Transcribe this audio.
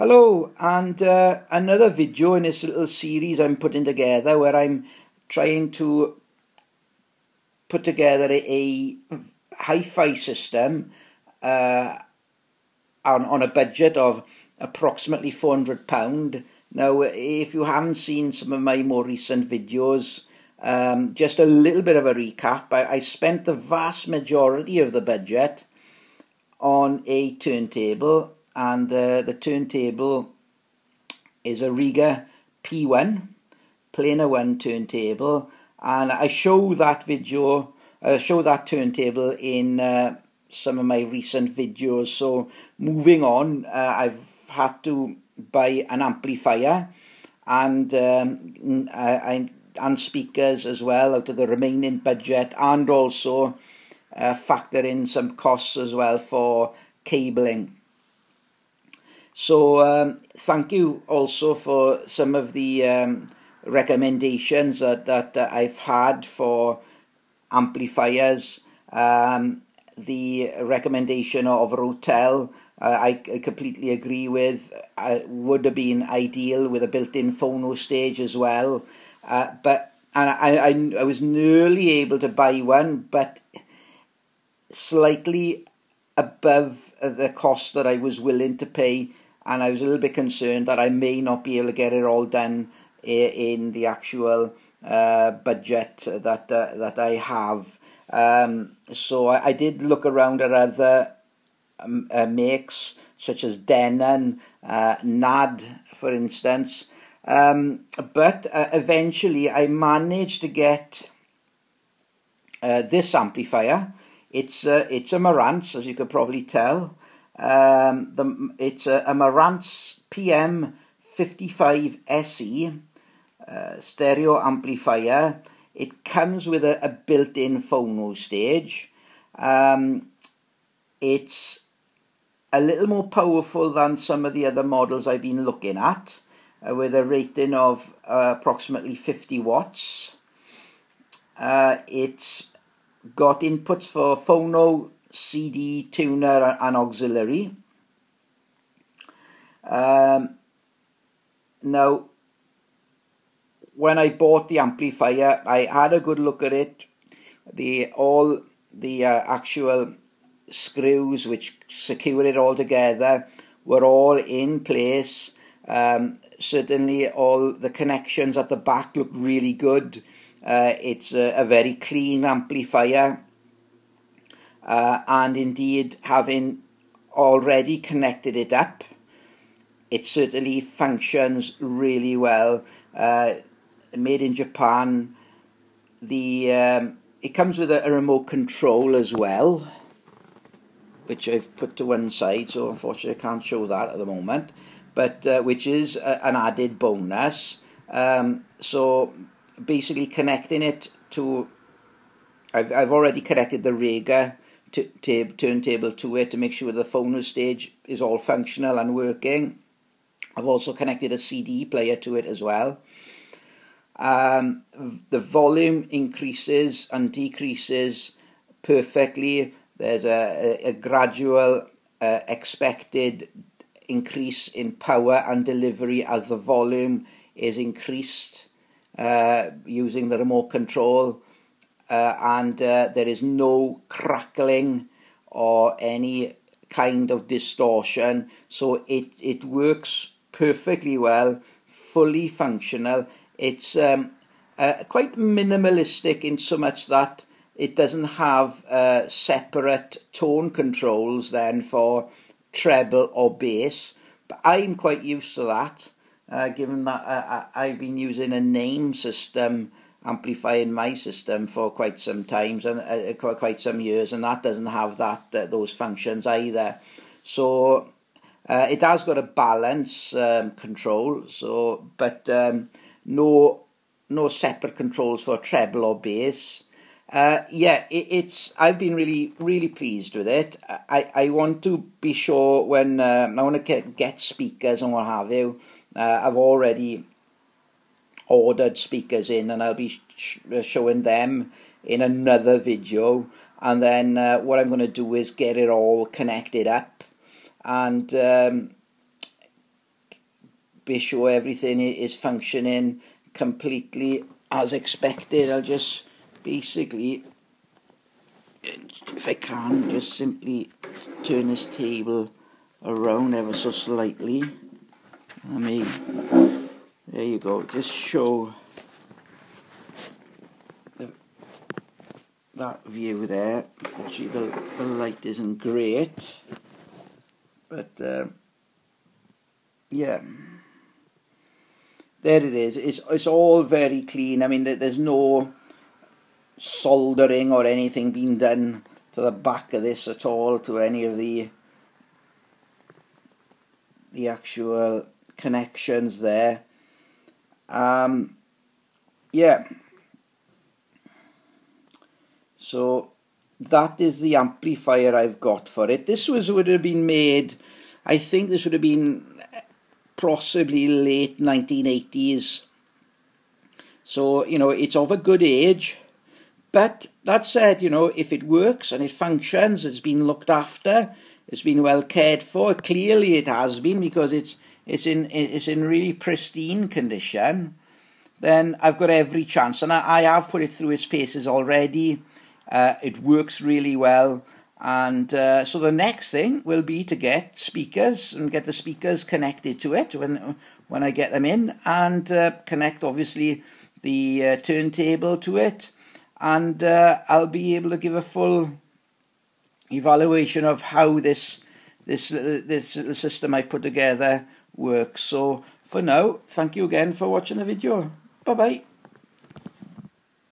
Hello, and another video in this little series I'm putting together where I'm trying to put together a HiFi system on a budget of approximately £400. Now, if you haven't seen some of my more recent videos, just a little bit of a recap. I spent the vast majority of the budget on a turntable, and the turntable is a Riga P1 planar 1 turntable, and I show that turntable in some of my recent videos. So moving on, I've had to buy an amplifier and speakers as well out of the remaining budget, and also factor in some costs as well for cabling. So thank you also for some of the recommendations that I've had for amplifiers. The recommendation of Rotel, I completely agree with. Would have been ideal with a built-in phono stage as well. But I was nearly able to buy one, but slightly above the cost that I was willing to pay, and I was a little bit concerned that I may not be able to get it all done in the actual budget that I have. So I did look around at other makes such as Denon, NAD, for instance, but eventually I managed to get this amplifier. It's a Marantz, as you could probably tell. It's a Marantz PM55 SE stereo amplifier. It comes with a built-in phono stage. It's a little more powerful than some of the other models I've been looking at, with a rating of approximately 50 watts. It's got inputs for phono, CD, tuner and auxiliary. Now, when I bought the amplifier, I had a good look at it. All the actual screws which secure it all together were all in place. Certainly all the connections at the back look really good. It's a very clean amplifier, and indeed, having already connected it up, it certainly functions really well. Made in Japan. It comes with a remote control as well, which I've put to one side, so unfortunately I can't show that at the moment, but which is an added bonus. So basically connecting it to, I've already connected the Riga turntable to it to make sure the phono stage is all functional and working. I've also connected a CD player to it as well. The volume increases and decreases perfectly. There's a gradual expected increase in power and delivery as the volume is increased using the remote control, and there is no crackling or any kind of distortion, so it works perfectly well, fully functional. It's quite minimalistic in so much that it doesn't have separate tone controls then for treble or bass, but I'm quite used to that, given that I've been using a name system amplifier in my system for quite some times and quite some years, and that doesn't have those functions either. So it has got a balance control, so but no separate controls for treble or bass. Yeah, I've been really pleased with it. I want to be sure when I want to get speakers and what have you. I've already ordered speakers in, and I'll be showing them in another video. And then what I'm going to do is get it all connected up, and be sure everything is functioning completely as expected. I'll just basically, if I can, just simply turn this table around ever so slightly. There you go, just show that view there. Unfortunately the light isn't great, but yeah, there it is. It's all very clean. I mean, there's no soldering or anything being done to the back of this at all, to any of the actual connections there. Yeah, so that is the amplifier I've got for it. This would have been made, I think this would have been possibly late 1980s. So, you know, it's of a good age. But that said, you know, if it works and it functions, it's been looked after, it's been well cared for. Clearly it has been, because it's in really pristine condition. Then I've got every chance, and I have put it through its paces already. It works really well, and so the next thing will be to get speakers and get the speakers connected to it when I get them in, and connect obviously the turntable to it, and I'll be able to give a full evaluation of how this system I've put together works. So for now, thank you again for watching the video. Bye bye.